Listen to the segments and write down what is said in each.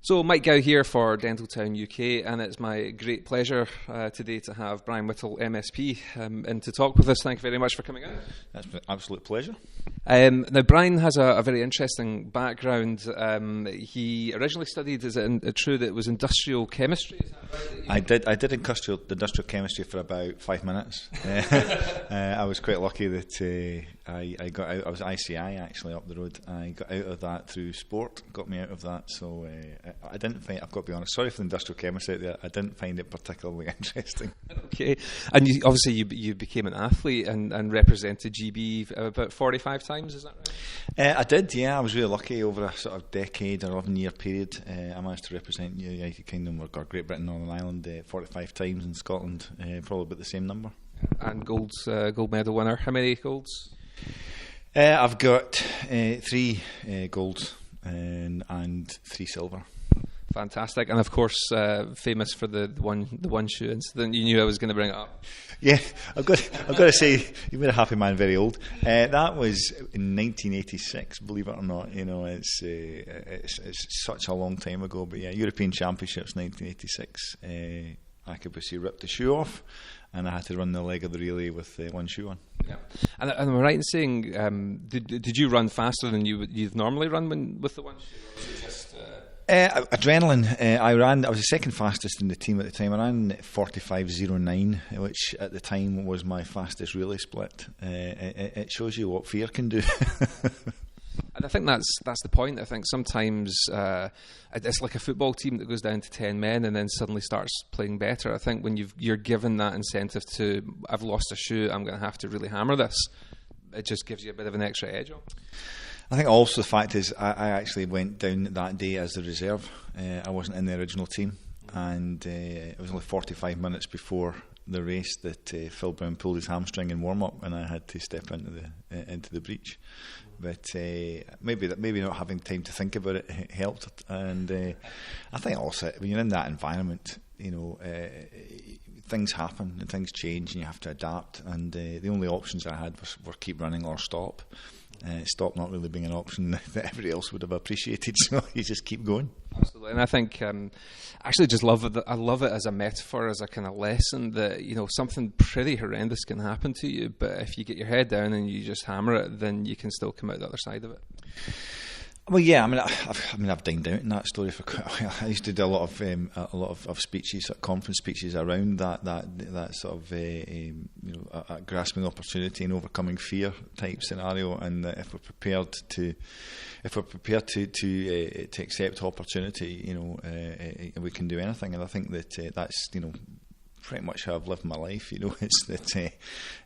So Mike Gow here for Dentaltown UK, and it's my great pleasure today to have Brian Whittle MSP in to talk with us. Thank you very much for coming in. That's an absolute pleasure. Now Brian has a very interesting background. He originally studied, is it true that it was industrial chemistry? Is that right? I did industrial chemistry for about 5 minutes. I was quite lucky that I got out. I was ICI actually up the road. I got out of that through sport, got me out of that. So I didn't find, I've got to be honest, sorry for the industrial chemist out there, I didn't find it particularly interesting. Okay, and obviously you became an athlete and represented GB about 45 times, is that right? I did, yeah. I was really lucky over a sort of decade or 11-year period. I managed to represent the United Kingdom or Great Britain, Northern Ireland 45 times, in Scotland probably about the same number. And gold medal winner. How many golds? I've got 3 golds and 3 silver. Fantastic, and of course, famous for the one shoe incident. You knew I was going to bring it up. Yeah, I've got to say, you made a happy man very old. That was in 1986, believe it or not. You know, it's such a long time ago. But yeah, European Championships 1986. Akabussi ripped the shoe off, and I had to run the leg of the relay with one shoe on. Yeah, and am I right in saying, did you run faster than you'd normally run with the one shoe? Or was it just adrenaline. I was the second fastest in the team at the time. I ran 45.09, which at the time was my fastest relay split. It shows you what fear can do. And I think that's the point. I think sometimes it's like a football team that goes down to 10 men and then suddenly starts playing better. I think when you're given that incentive to, I've lost a shoe, I'm going to have to really hammer this, it just gives you a bit of an extra edge on. I think also the fact is I actually went down that day as the reserve. I wasn't in the original team, and it was only 45 minutes before the race that Phil Brown pulled his hamstring in warm-up, and I had to step into the breach. But maybe not having time to think about it helped. And I think also when you're in that environment, you know, things happen and things change, and you have to adapt. And the only options I had were keep running or stop. Stop not really being an option that everybody else would have appreciated, so you just keep going. Absolutely, and I think I actually just love it. I love it as a metaphor, as a kind of lesson that, you know, something pretty horrendous can happen to you, but if you get your head down and you just hammer it, then you can still come out the other side of it. Well, yeah. I've dined out in that story for quite a while. I used to do a lot of speeches, conference speeches around that sort of grasping opportunity and overcoming fear type scenario. And if we're prepared to accept opportunity, you know, we can do anything. And I think that that's, you know, pretty much how I've lived my life. You know, it's that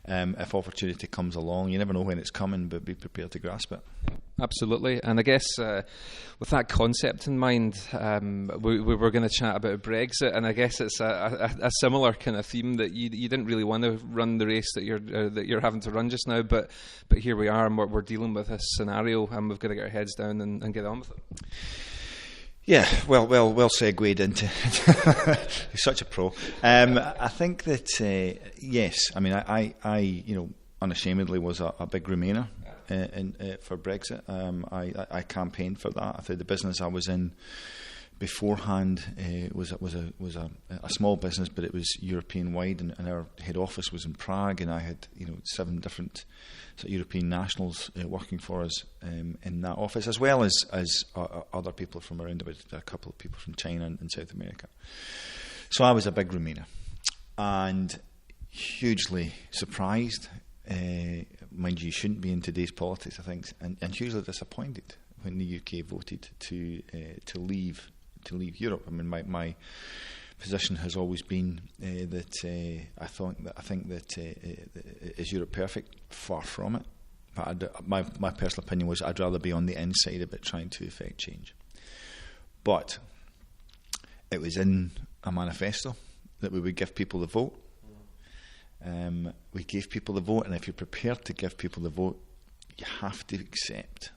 if opportunity comes along, you never know when it's coming, but be prepared to grasp it. Absolutely, and I guess with that concept in mind, we were going to chat about Brexit, and I guess it's a similar kind of theme that you didn't really want to run the race that you're having to run just now, but here we are, and we're dealing with this scenario, and we've got to get our heads down and get on with it. Yeah, well segued into. He's such a pro. I think that yes, I mean, I you know, unashamedly was a big Remainer for Brexit. I campaigned for that. I think the business I was in beforehand was a small business, but it was European wide, and our head office was in Prague, and I had, you know, 7 different sort of European nationals working for us in that office, as well as other people from around, about a couple of people from China and South America. So I was a big Remainer, and hugely surprised. Mind you shouldn't be in today's politics, I think, and hugely disappointed when the UK voted to leave Europe. I mean, my position has always been that I think that is Europe perfect? Far from it. But my personal opinion was I'd rather be on the inside of it, trying to effect change. But it was in a manifesto that we would give people the vote. We gave people the vote, and if you're prepared to give people the vote, you have to accept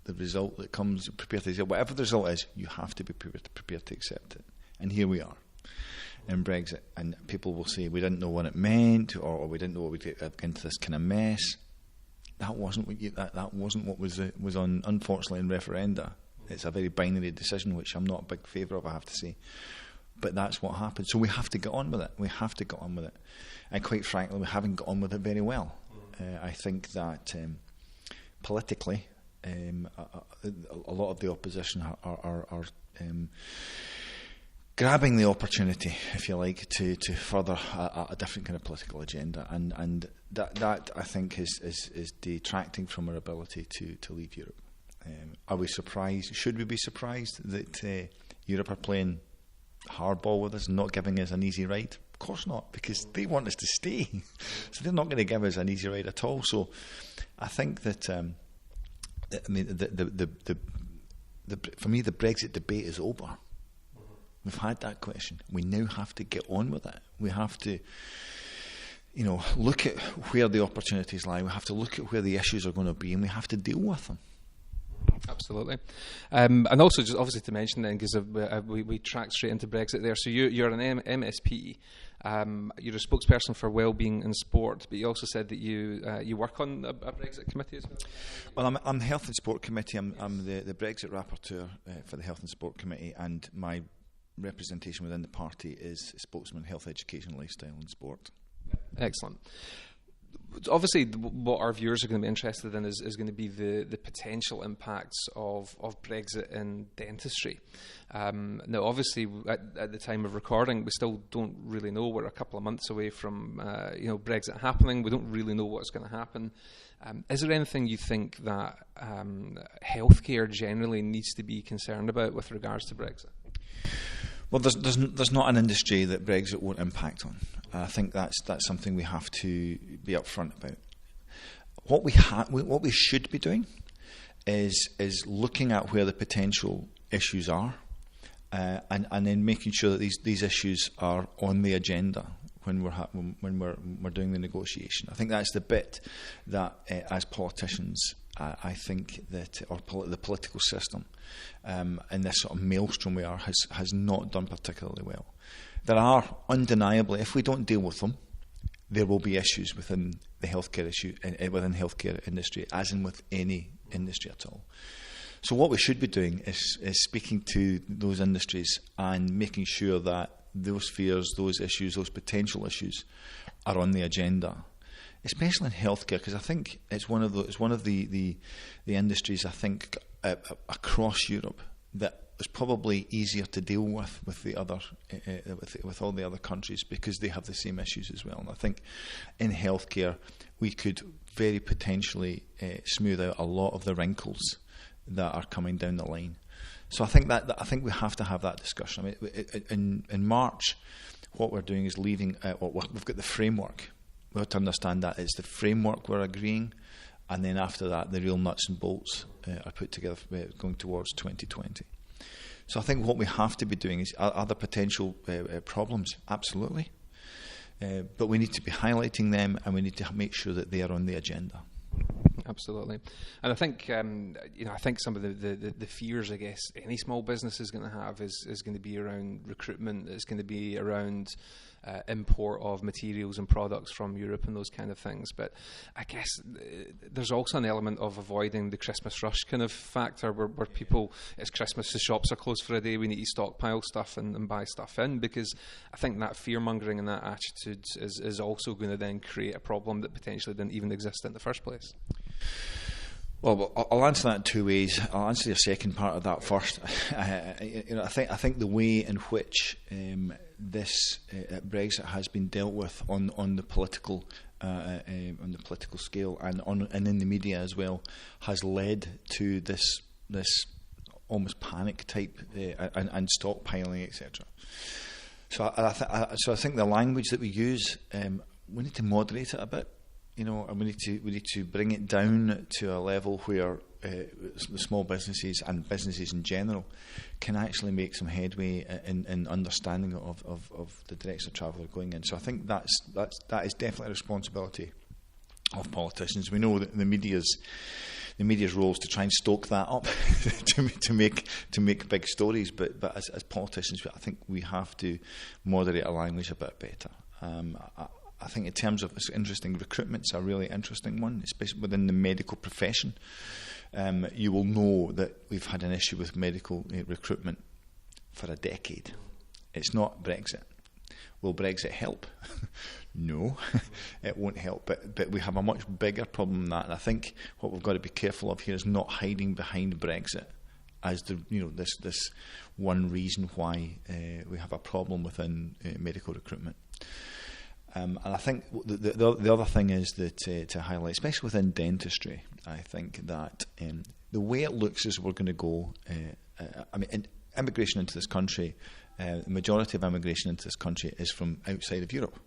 the result that comes. Prepared to accept whatever the result is. You have to be prepared to accept it. And here we are in Brexit, and people will say we didn't know what it meant, or we didn't know what we'd get into this kind of mess. that wasn't what was on, unfortunately, in referenda. It's a very binary decision, which I'm not a big favour of, I have to say. But that's what happened. So we have to get on with it. And quite frankly, we haven't got on with it very well. I think that politically, a lot of the opposition are grabbing the opportunity, if you like, to further a different kind of political agenda, and that I think is detracting from our ability to leave Europe. Are we surprised? Should we be surprised that Europe are playing hardball with us and not giving us an easy ride? Of course not, because they want us to stay. So they're not going to give us an easy ride at all. So I think that for me, the Brexit debate is over. We've had that question. We now have to get on with it. We have to, look at where the opportunities lie. We have to look at where the issues are going to be, and we have to deal with them. Absolutely. And also, just obviously to mention then, because we tracked straight into Brexit there. So you're an MSP. You're a spokesperson for Wellbeing in Sport, but you also said that you work on a Brexit committee as well. Well, I'm the Health and Sport Committee. I'm the Brexit rapporteur for the Health and Sport Committee, and my representation within the party is spokesman, health, education, lifestyle and sport. Excellent. Obviously, what our viewers are going to be interested in is going to be the potential impacts of Brexit in dentistry. Now, obviously, at the time of recording, we still don't really know. We're a couple of months away from Brexit happening. We don't really know what's going to happen. Is there anything you think that healthcare generally needs to be concerned about with regards to Brexit? Well, there's not an industry that Brexit won't impact on. I think that's something we have to be upfront about. What we should be doing is looking at where the potential issues are, and then making sure that these issues are on the agenda when we're doing the negotiation. I think that's the bit that as politicians, I think that the political system in this sort of maelstrom we are has not done particularly well. There are undeniably, if we don't deal with them, there will be issues within the healthcare within healthcare industry, as in with any industry at all. So what we should be doing is speaking to those industries and making sure that those fears, those issues, those potential issues are on the agenda, especially in healthcare, because I think it's one of the industries, I think, across Europe that is probably easier to deal with the other with all the other countries, because they have the same issues as well. And I think in healthcare we could very potentially smooth out a lot of the wrinkles that are coming down the line. So I think we have to have that discussion. I mean, in March, what we're doing is leaving. We've got the framework. We have to understand that it's the framework we're agreeing, and then after that, the real nuts and bolts are put together going towards 2020. So I think what we have to be doing is, are there potential problems? Absolutely. But we need to be highlighting them, and we need to make sure that they are on the agenda. Absolutely. And I think I think some of the fears, I guess, any small business is going to have is going to be around recruitment. It's going to be around import of materials and products from Europe and those kind of things. But I guess there's also an element of avoiding the Christmas rush kind of factor where people, it's Christmas, the shops are closed for a day, we need to stockpile stuff and buy stuff in, because I think that fear-mongering and that attitude is also going to then create a problem that potentially didn't even exist in the first place. Well, I'll answer that in two ways. I'll answer your second part of that first. I think the way in which this Brexit has been dealt with on the political scale and in the media as well has led to this almost panic type and stockpiling, etc. So I think the language that we use, we need to moderate it a bit. And we need to bring it down to a level where the small businesses and businesses in general can actually make some headway in understanding of the direction of travel they're going in. So I think that is definitely a responsibility of politicians. We know that the media's role is to try and stoke that up to make big stories, but as politicians, I think we have to moderate our language a bit better. I think in terms of, it's interesting, recruitment's a really interesting one, especially within the medical profession. You will know that we've had an issue with medical recruitment for a decade. It's not Brexit. Will Brexit help? No, it won't help. But we have a much bigger problem than that. And I think what we've got to be careful of here is not hiding behind Brexit as this one reason why we have a problem within medical recruitment. And I think the other thing is that to highlight, especially within dentistry, I think that the way it looks is we're going to go. Immigration into this country, the majority of immigration into this country is from outside of Europe.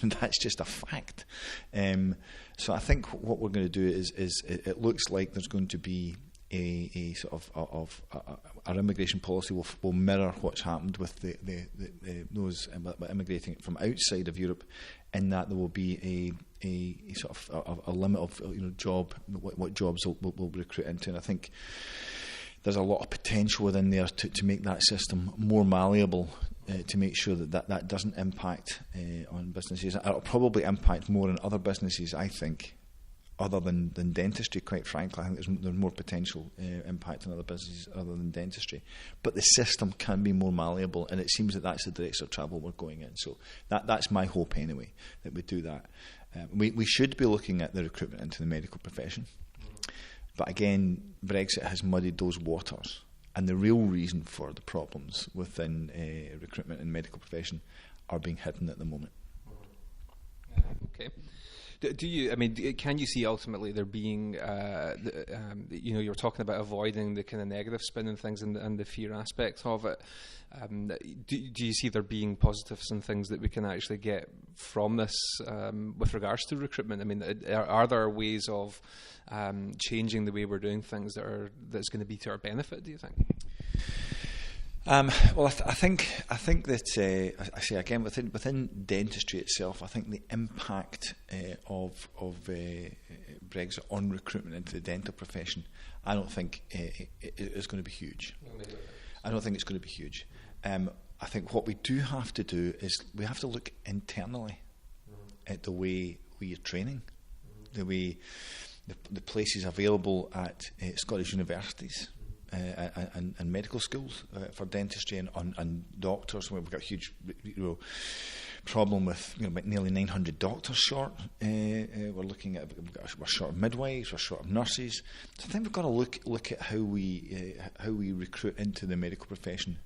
And that's just a fact. So I think what we're going to do is it looks like there's going to be a sort of our immigration policy will mirror what's happened with those immigrating from outside of Europe, in that there will be a sort of a limit of what jobs we'll recruit into. And I think there's a lot of potential within there to make that system more malleable, to make sure that doesn't impact on businesses. It'll probably impact more on other businesses, I think, other than dentistry, quite frankly. I think there's more potential impact on other businesses other than dentistry. But the system can be more malleable, and it seems that that's the direction of travel we're going in. So that's my hope anyway, that we do that. We should be looking at the recruitment into the medical profession. But again, Brexit has muddied those waters. And the real reason for the problems within recruitment in the medical profession are being hidden at the moment. Okay. Do you? I mean, can you see ultimately there being, you were talking about avoiding the kind of negative spin and things and the fear aspect of it. Do you see there being positives and things that we can actually get from this with regards to recruitment? I mean, are there ways of changing the way we're doing things that's going to be to our benefit, do you think? Well, I think that I say again within dentistry itself, I think the impact of Brexit on recruitment into the dental profession, I don't think is going to be huge. I don't think it's going to be huge. I think what we do have to do is we have to look internally at the way we are training, the way the places available at Scottish universities. And medical schools for dentistry and doctors. We've got a huge problem with nearly 900 doctors short. We're looking at we're short of midwives, we're short of nurses. So I think we've got to look at how we recruit into the medical profession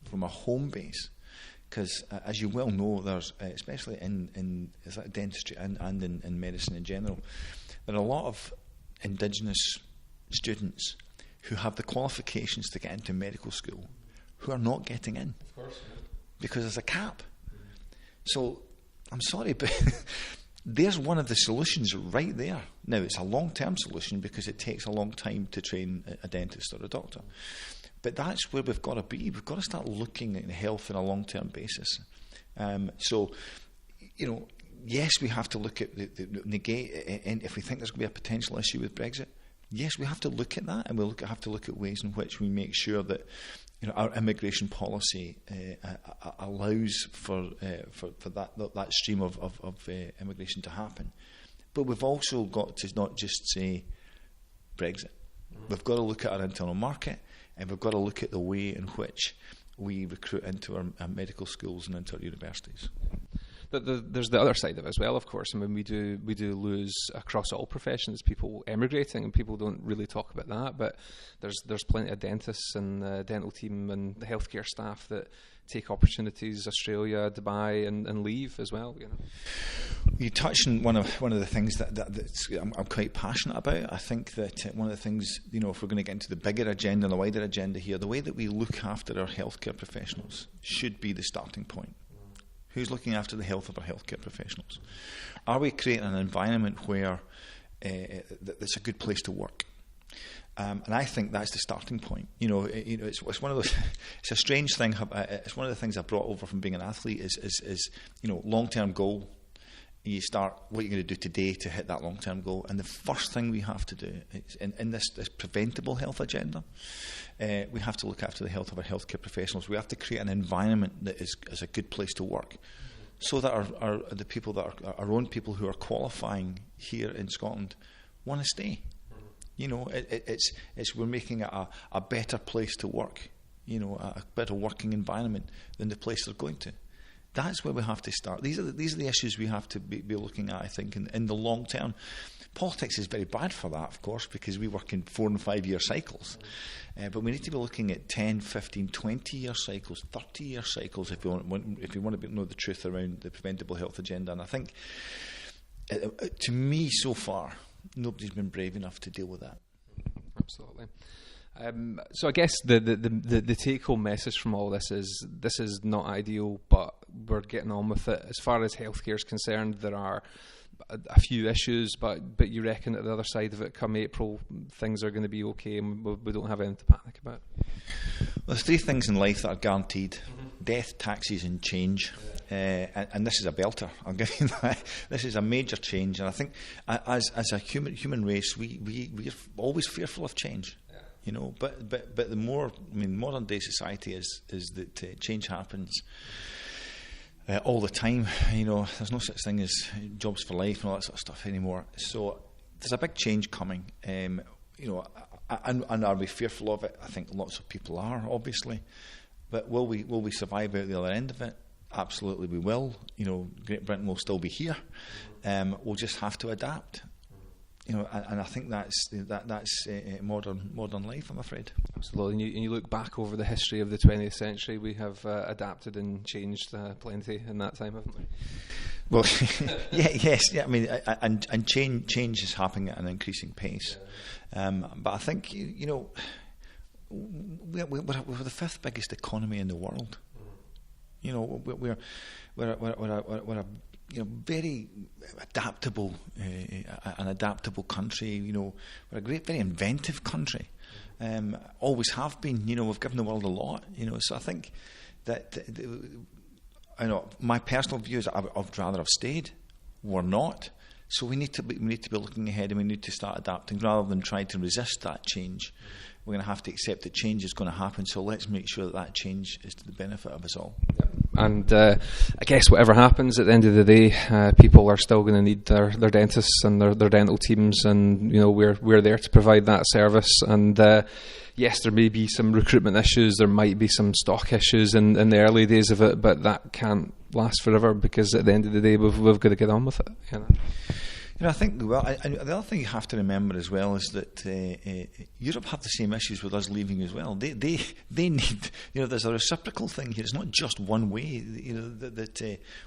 from a home base, because as you well know, there's especially in dentistry and in medicine in general, there are a lot of Indigenous students who have the qualifications to get into medical school, who are not getting in. Of course, yeah. Because there's a cap. So, I'm sorry, but there's one of the solutions right there. Now, it's a long-term solution because it takes a long time to train a dentist or a doctor. But that's where we've got to be. We've got to start looking at health on a long-term basis. Yes, we have to look at and if we think there's going to be a potential issue with Brexit, yes, we have to look at that, and we have to look at ways in which we make sure that our immigration policy allows for that stream of immigration to happen. But we've also got to not just say Brexit. We've got to look at our internal market, and we've got to look at the way in which we recruit into our medical schools and into our universities. There's the other side of it as well, of course. I mean, we do lose across all professions people emigrating, and people don't really talk about that. But there's plenty of dentists and the dental team and the healthcare staff that take opportunities, Australia, Dubai, and leave as well. You touched on one of the things that I'm quite passionate about. I think that one of the things, if we're going to get into the bigger agenda and the wider agenda here, the way that we look after our healthcare professionals should be the starting point. Who's looking after the health of our healthcare professionals? Are we creating an environment where that's a good place to work? And I think that's the starting point. It's one of those. It's a strange thing. It's one of the things I brought over from being an athlete is long-term goal. You start what you're going to do today to hit that long-term goal, and the first thing we have to do is, in this preventable health agenda, we have to look after the health of our healthcare professionals. We have to create an environment that is a good place to work, so that the people that are our own people who are qualifying here in Scotland want to stay. You know, it's we're making it a better place to work. You know, a better working environment than the place they're going to. That's where we have to start. These are the issues we have to be looking at, I think, in the long term. Politics is very bad for that, of course, because we work in 4 and 5 year cycles. But we need to be looking at 10, 15, 20 year cycles, 30 year cycles if we want to know the truth around the preventable health agenda. And I think, to me, so far, nobody's been brave enough to deal with that. Absolutely. So I guess the take-home message from all this is not ideal, but we're getting on with it. As far as healthcare is concerned, there are a few issues, but you reckon at the other side of it, come April, things are going to be okay, and we don't have anything to panic about. Well, there's 3 things in life that are guaranteed: death, taxes, and change. And this is a belter. I'll give you that. This is a major change, and I think as a human race, we're always fearful of change. You know, but the more, I mean, modern day society is that change happens all the time. You know, there's no such thing as jobs for life and all that sort of stuff anymore. So there's a big change coming. You know, and are we fearful of it? I think lots of people are, obviously. But will we survive out the other end of it? Absolutely, we will. You know, Great Britain will still be here. We'll just have to adapt. You know, and I think that's modern life, I'm afraid. Absolutely, and you look back over the history of the 20th century, we have adapted and changed plenty in that time, haven't we? Well, yes. I mean, and change is happening at an increasing pace. But I think you know, we're the 5th biggest economy in the world. You know, we're a very adaptable, an adaptable country. You know, we're a very inventive country. Always have been. You know, we've given the world a lot. You know, so I think that I know my personal view is I'd rather have stayed. We're not. So we need to be looking ahead, and we need to start adapting rather than trying to resist that change. We're going to have to accept that change is going to happen. So let's make sure that change is to the benefit of us all. And I guess whatever happens at the end of the day, people are still going to need their dentists and their dental teams, and you know we're there to provide that service. And yes, there may be some recruitment issues, there might be some stock issues in the early days of it, but that can't last forever, because at the end of the day we've got to get on with it. You know? You know, I think, well, the other thing you have to remember as well is that Europe have the same issues with us leaving as well. They need, you know, there's a reciprocal thing here. It's not just one way. You know, that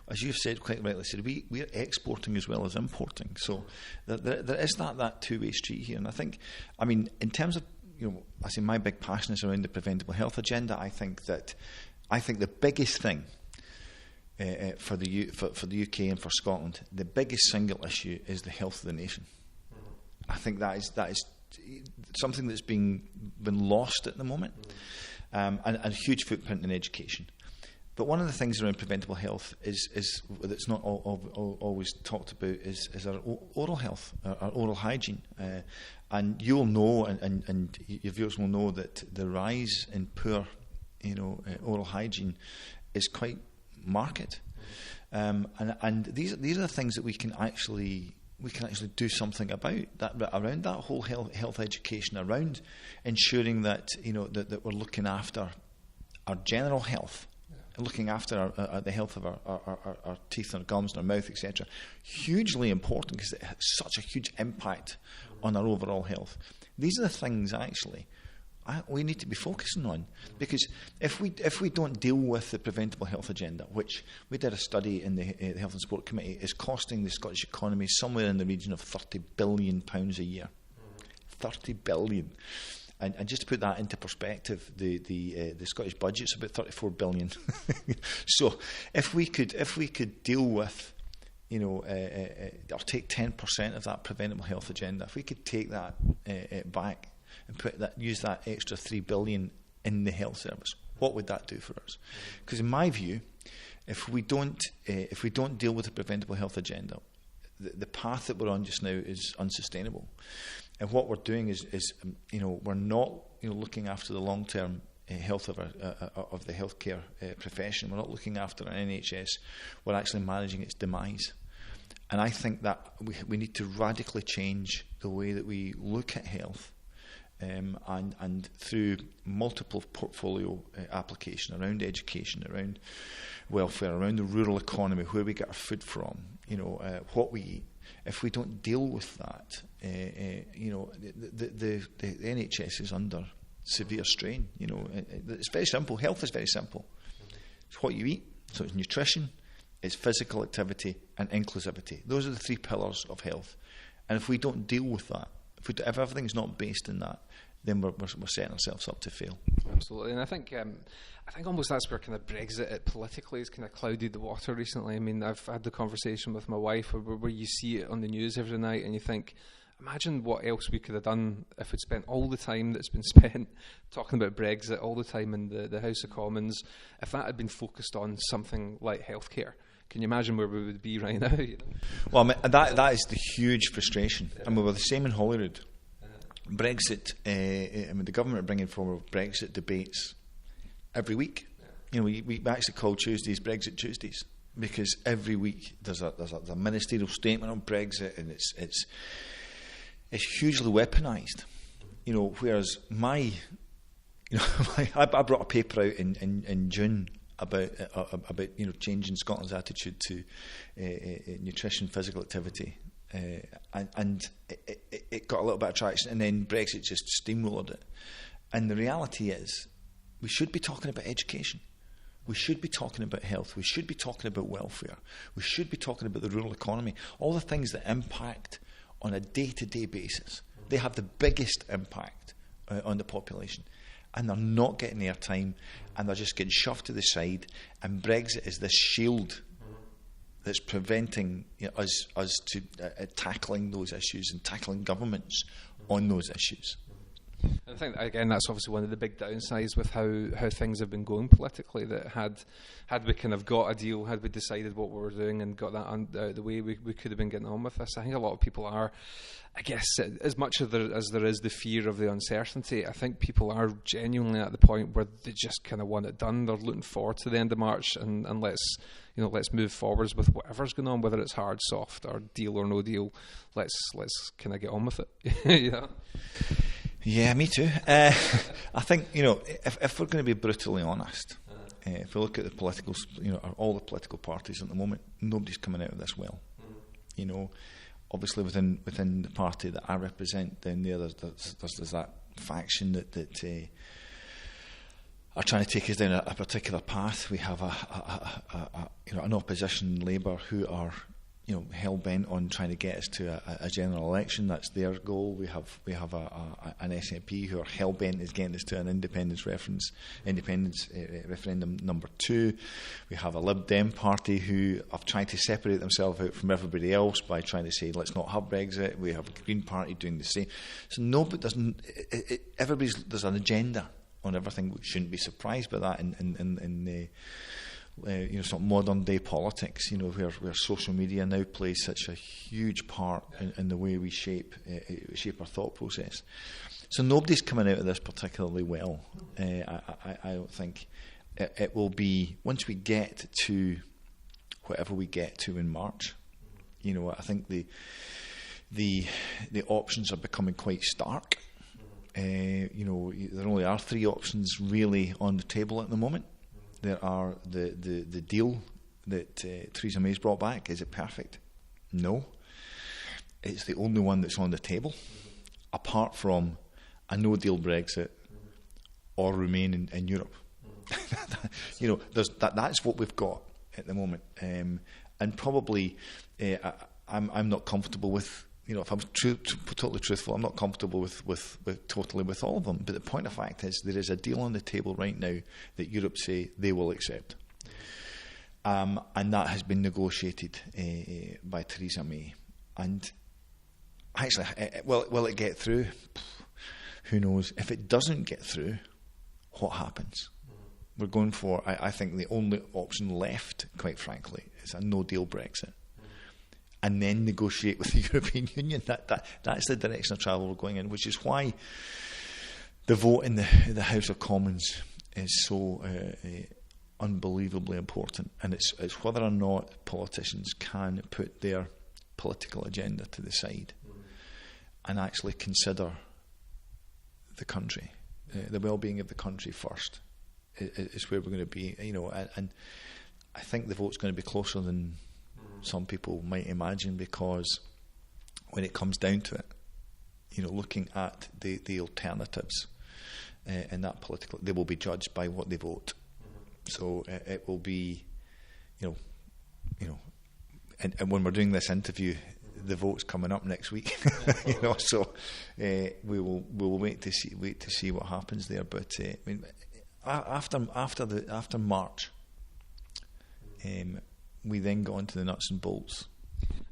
as you've said, quite rightly said, we're exporting as well as importing. So there is that two-way street here. And I think, I mean, in terms of, you know, I say my big passion is around the preventable health agenda. I think the biggest thing for the UK and for Scotland, the biggest single issue is the health of the nation. I think that is something that's been lost at the moment, and a huge footprint in education. But one of the things around preventable health is that's not always talked about is our oral health, our oral hygiene. And you'll know, and your viewers will know, that the rise in poor, oral hygiene is quite market, and these are the things that we can actually do something about, that around that whole health education, around ensuring that that we're looking after our general health, looking after the health of our teeth and our gums and our mouth, etc. Hugely important, because it has such a huge impact on our overall health. These are the things actually we need to be focusing on, because if we don't deal with the preventable health agenda, which we did a study in the Health and Sport Committee, is costing the Scottish economy somewhere in the region of £30 billion a year. 30 billion. And just to put that into perspective, the Scottish budget's about 34 billion. So if we could deal with, or take 10% of that preventable health agenda, if we could take that back and use that extra 3 billion in the health service, what would that do for us? Because in my view, if we don't deal with the preventable health agenda, the path that we're on just now is unsustainable. And what we're doing is we're not looking after the long-term health of the healthcare profession. We're not looking after an NHS. We're actually managing its demise. And I think that we need to radically change the way that we look at health, and through multiple portfolio application around education, around welfare, around the rural economy, where we get our food from, what we eat. If we don't deal with that, the NHS is under severe strain. It's very simple. Health is very simple. It's what you eat, so it's nutrition, it's physical activity, and inclusivity. Those are the three pillars of health. And if we don't deal with that, if everything's not based in that, then we're setting ourselves up to fail. Absolutely, and I think almost that's where kind of Brexit politically has kind of clouded the water recently. I mean, I've had the conversation with my wife where you see it on the news every night, and you think, imagine what else we could have done if we'd spent all the time that's been spent talking about Brexit, all the time in the House of Commons, if that had been focused on something like healthcare. Can you imagine where we would be right now? Well, I mean, that is the huge frustration. I mean, we're the same in Holyrood. Brexit, the government are bringing forward Brexit debates every week. We actually call Tuesdays Brexit Tuesdays, because every week there's a ministerial statement on Brexit, and it's hugely weaponised. Whereas I brought a paper out in June about changing Scotland's attitude to nutrition, physical activity. And it got a little bit of traction, and then Brexit just steamrolled it. And the reality is, we should be talking about education. We should be talking about health. We should be talking about welfare. We should be talking about the rural economy. All the things that impact on a day-to-day basis. They have the biggest impact on the population. And they're not getting airtime, and they're just getting shoved to the side. And Brexit is this shield that's preventing us to tackling those issues and tackling governments on those issues. I think, again, that's obviously one of the big downsides with how things have been going politically, that had we kind of got a deal, had we decided what we were doing and got that out of the way, we could have been getting on with this. I think a lot of people are, I guess, as much as there is the fear of the uncertainty, I think people are genuinely at the point where they just kind of want it done. They're looking forward to the end of March, and let's move forwards with whatever's going on, whether it's hard, soft, or deal or no deal. Let's kind of get on with it. Yeah, me too. I think, if we're going to be brutally honest, if we look at the political, all the political parties at the moment, nobody's coming out of this well. Obviously within the party that I represent, down there's that faction that are trying to take us down a particular path. We have an opposition, Labour, who are hell bent on trying to get us to a general election. That's their goal. We have an SNP who are hell bent is getting us to an independence referendum number 2. We have a Lib Dem party who have tried to separate themselves out from everybody else by trying to say let's not have Brexit. We have a Green Party doing the same. So nobody doesn't. There's an agenda on everything. We shouldn't be surprised by that in the sort of modern day politics, where social media now plays such a huge part in the way we shape our thought process. So nobody's coming out of this particularly well. I don't think it will be, once we get to whatever we get to in March. I think the options are becoming quite stark. There only are 3 options really on the table at the moment. There are the deal that Theresa May's brought back. Is it perfect? No. It's the only one that's on the table, apart from a no-deal Brexit or remain in Europe. That's what we've got at the moment. And probably I'm not comfortable with, if I'm totally truthful, I'm not comfortable with all of them. But the point of fact is, there is a deal on the table right now that Europe say they will accept, and that has been negotiated by Theresa May. And actually, will it get through? Who knows? If it doesn't get through, what happens? We're going for, I think, the only option left, quite frankly, is a no-deal Brexit. And then negotiate with the European Union. That's the direction of travel we're going in, which is why the vote in the House of Commons is so unbelievably important, and it's whether or not politicians can put their political agenda to the side and actually consider the country, the well-being of the country first. Is where we're going to be, and I think the vote's going to be closer than some people might imagine, because when it comes down to it, looking at the alternatives in that political, they will be judged by what they vote. So it will be, and when we're doing this interview, the vote's coming up next week. So we will wait to see what happens there. But I mean, after March, we then go on to the nuts and bolts.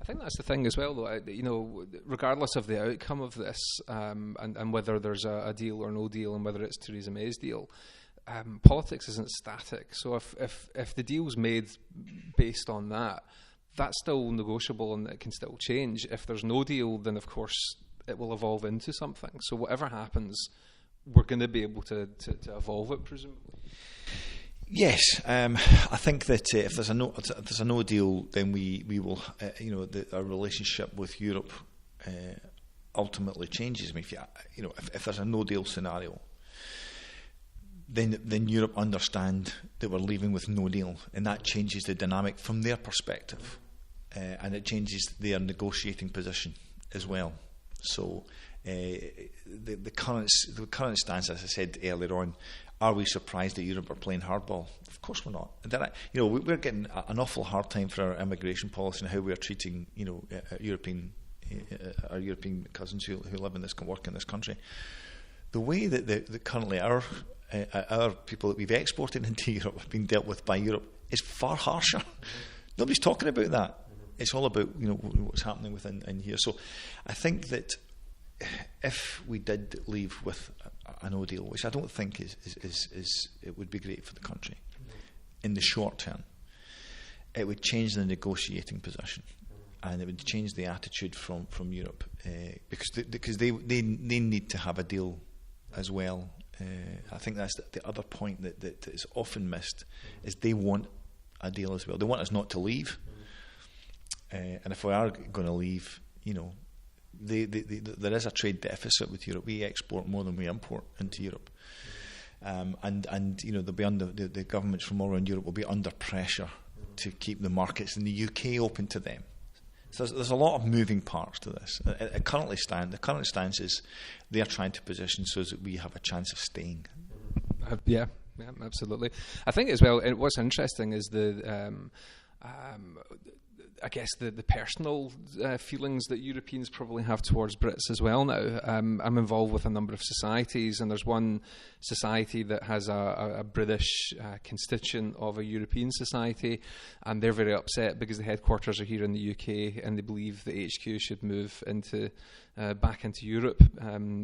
I think that's the thing as well, though. Regardless of the outcome of this, and whether there's a deal or no deal, and whether it's Theresa May's deal, politics isn't static. So if the deal's made based on that, that's still negotiable and it can still change. If there's no deal, then of course it will evolve into something. So whatever happens, we're going to be able to evolve it, presumably. Yes, I think that if there's a no deal, then we will, our relationship with Europe ultimately changes. I mean, if there's a no deal scenario, then Europe understand that we're leaving with no deal, and that changes the dynamic from their perspective, and it changes their negotiating position as well. So the current stance, as I said earlier on, are we surprised that Europe are playing hardball? Of course we're not. We're getting an awful hard time for our immigration policy and how we are treating our European cousins who live in this, can work in this country. The way that currently our people that we've exported into Europe have been dealt with by Europe is far harsher. Nobody's talking about that. It's all about what's happening within here. So I think that if we did leave with a no deal, which I don't think is it would be great for the country in the short term, it would change the negotiating position, and it would change the attitude from Europe, because they need to have a deal as well. I think that's the other point that is often missed, is they want a deal as well. They want us not to leave, and if we are going to leave, there is a trade deficit with Europe. We export more than we import into Europe, and they'll be under the governments from all around Europe will be under pressure to keep the markets in the UK open to them. So there's a lot of moving parts to this. The current stance is they are trying to position so that we have a chance of staying. Yeah, absolutely. I think as well, what's interesting is I guess the personal feelings that Europeans probably have towards Brits as well now. I'm involved with a number of societies, and there's one society that has a British constituent of a European society, and they're very upset because the headquarters are here in the UK, and they believe the HQ should move back into Europe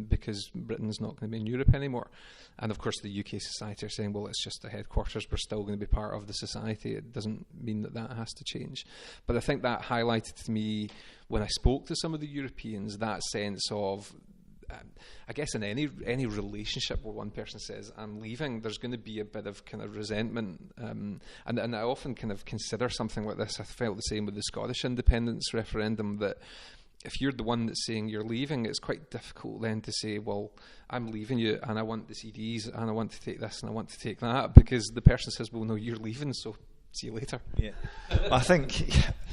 because Britain's not going to be in Europe anymore. And of course the UK society are saying, well, it's just the headquarters, we're still going to be part of the society. It doesn't mean that has to change. But I think that highlighted to me, when I spoke to some of the Europeans, that sense of, I guess in any relationship where one person says, I'm leaving, there's going to be a bit of kind of resentment. And I often kind of consider something like this. I felt the same with the Scottish independence referendum, that if you're the one that's saying you're leaving, it's quite difficult then to say, well, I'm leaving you and I want the CDs and I want to take this and I want to take that, because the person says, well, no, you're leaving, so see you later. Yeah, I think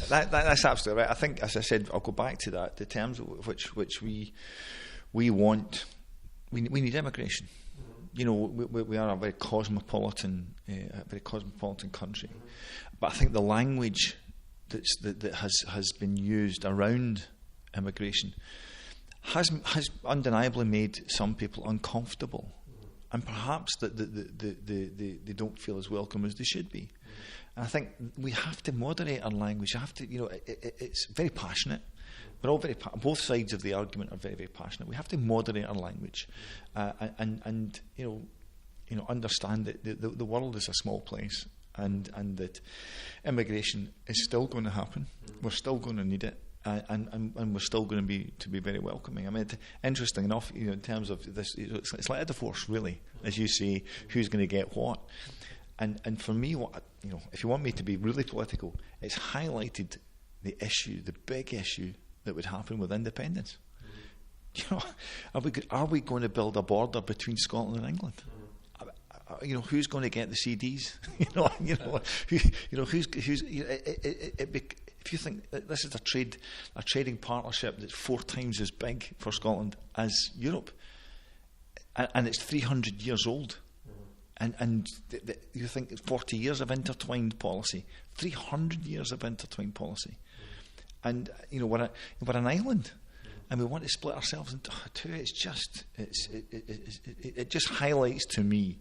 that's absolutely right. I think, as I said, I'll go back to that. The terms which we want, we need immigration. We are a very cosmopolitan country, but I think the language that has been used around immigration has undeniably made some people uncomfortable, and perhaps that they don't feel as welcome as they should be. And I think we have to moderate our language. You have to, it's very passionate. We're all both sides of the argument are very, very passionate. We have to moderate our language, and understand that the world is a small place, and that immigration is still going to happen. We're still going to need it. and we're still going to be very welcoming. I mean, interesting enough, in terms of this, it's like a divorce, really, as you say, who's going to get what. And for me, if you want me to be really political, it's highlighted the big issue that would happen with independence. Are we going to build a border between Scotland and England? Who's going to get the CDs? If you think that this is a trading partnership that's 4 times as big for Scotland as Europe, and it's 300 years old, and you think 40 years of intertwined policy, 300 years of intertwined policy, and we're an island. And we want to split ourselves into two. It just highlights to me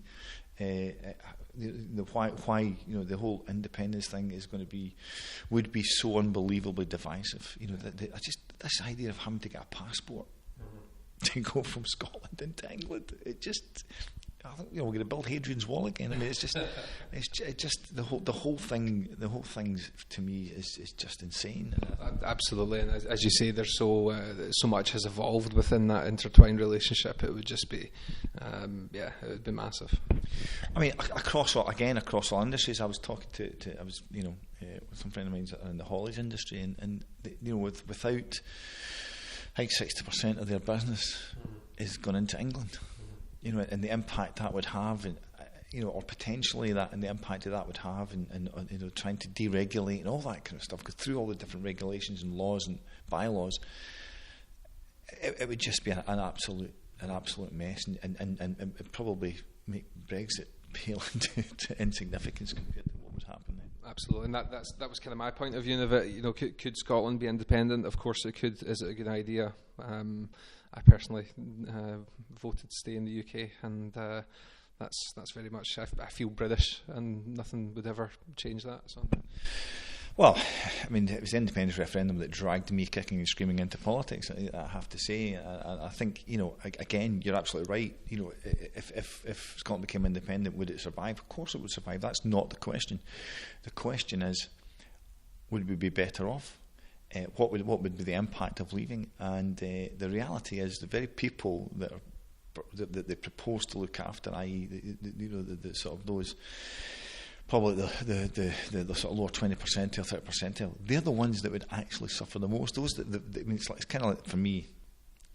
why the whole independence thing would be so unbelievably divisive. This idea of having to get a passport to go from Scotland into England. I think we're going to build Hadrian's Wall again. I mean, it's just the whole thing to me is just insane. Absolutely, and as you say, there's so much has evolved within that intertwined relationship. It would just be, it would be massive. I mean, across all industries. I was talking to with some friend of mine in the haulage industry, and without, I think 60% of their business is gone into England. And the impact that would have, or potentially and the impact that would have, and trying to deregulate and all that kind of stuff, go through all the different regulations and laws and bylaws, it would just be an absolute mess, and probably make Brexit pale into insignificance compared to what would happen then. Absolutely, and that was kind of my point of view of it. Could Scotland be independent? Of course it could. Is it a good idea? I personally voted to stay in the UK, and that's very much. I feel British, and nothing would ever change that. So. Well, I mean, it was the independence referendum that dragged me kicking and screaming into politics, I have to say. I think, again, you're absolutely right. If Scotland became independent, would it survive? Of course it would survive. That's not the question. The question is, would we be better off? What would be the impact of leaving? And the reality is, the very people that they propose to look after, i.e., the sort of those, probably the sort of lower 20% or 30%, they're the ones that would actually suffer the most. Those I mean, it's kind of like, for me,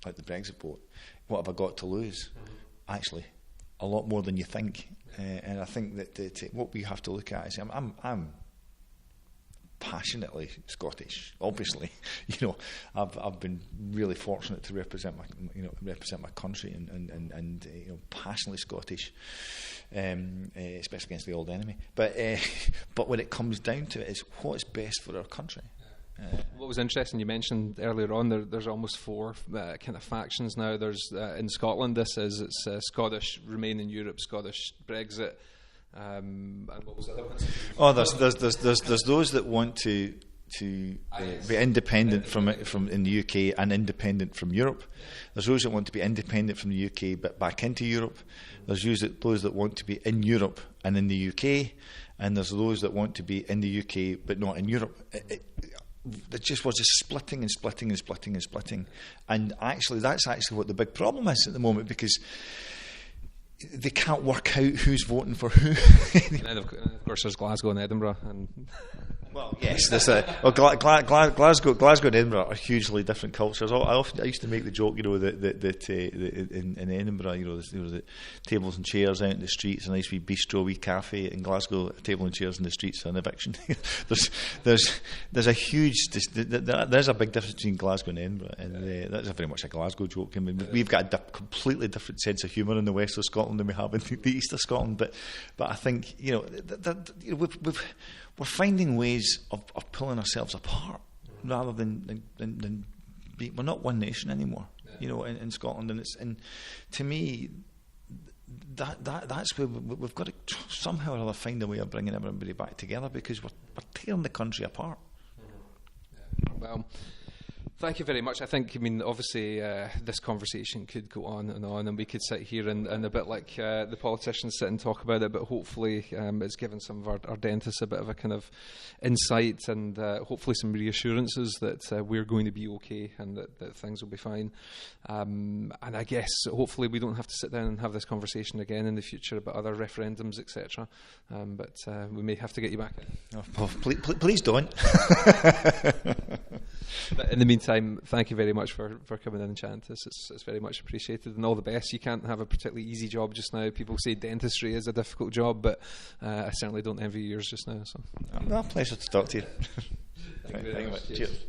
like the Brexit vote. What have I got to lose? Actually, a lot more than you think. And I think that what we have to look at is, I'm passionately Scottish. Obviously, I've been really fortunate to represent my country, and passionately Scottish, especially against the old enemy. But when it comes down to it, is what's best for our country. What was interesting, you mentioned earlier on, there's almost 4 kind of factions now. There's in Scotland, it's Scottish remain in Europe, Scottish Brexit. And what was the other one? Oh, there's those that want to be independent from in the UK and independent from Europe. There's those that want to be independent from the UK but back into Europe. There's those that want to be in Europe and in the UK, and there's those that want to be in the UK but not in Europe. It just was just splitting and splitting and splitting and splitting, and that's actually what the big problem is at the moment, because they can't work out who's voting for who. And of course, there's Glasgow and Edinburgh. Well, yes, Glasgow and Edinburgh are hugely different cultures. I used to make the joke, that in Edinburgh, the tables and chairs out in the streets, a nice wee bistro, wee cafe. In Glasgow, table and chairs in the streets, an eviction. there's a huge, there's a big difference between Glasgow and Edinburgh, and that's very much a Glasgow joke. I mean, we've got a completely different sense of humour in the west of Scotland than we have in the east of Scotland. But I think we're finding ways of pulling ourselves apart, rather than we're not one nation anymore. In Scotland, and to me, that's where we've got to somehow or other find a way of bringing everybody back together, because we're tearing the country apart. Well, Thank you very much. I think, obviously, this conversation could go on, and we could sit here and a bit like the politicians sit and talk about it, but hopefully it's given some of our dentists a bit of a kind of insight and hopefully some reassurances that we're going to be okay and that things will be fine. And I guess hopefully we don't have to sit down and have this conversation again in the future about other referendums, etc. But we may have to get you back in. Oh, well, please don't. But in the meantime, thank you very much for coming in and chatting to us. It's very much appreciated, and all the best. You can't have a particularly easy job just now. People say dentistry is a difficult job, but I certainly don't envy yours just now. So, Well, pleasure to talk to you. Thank you very much. Cheers.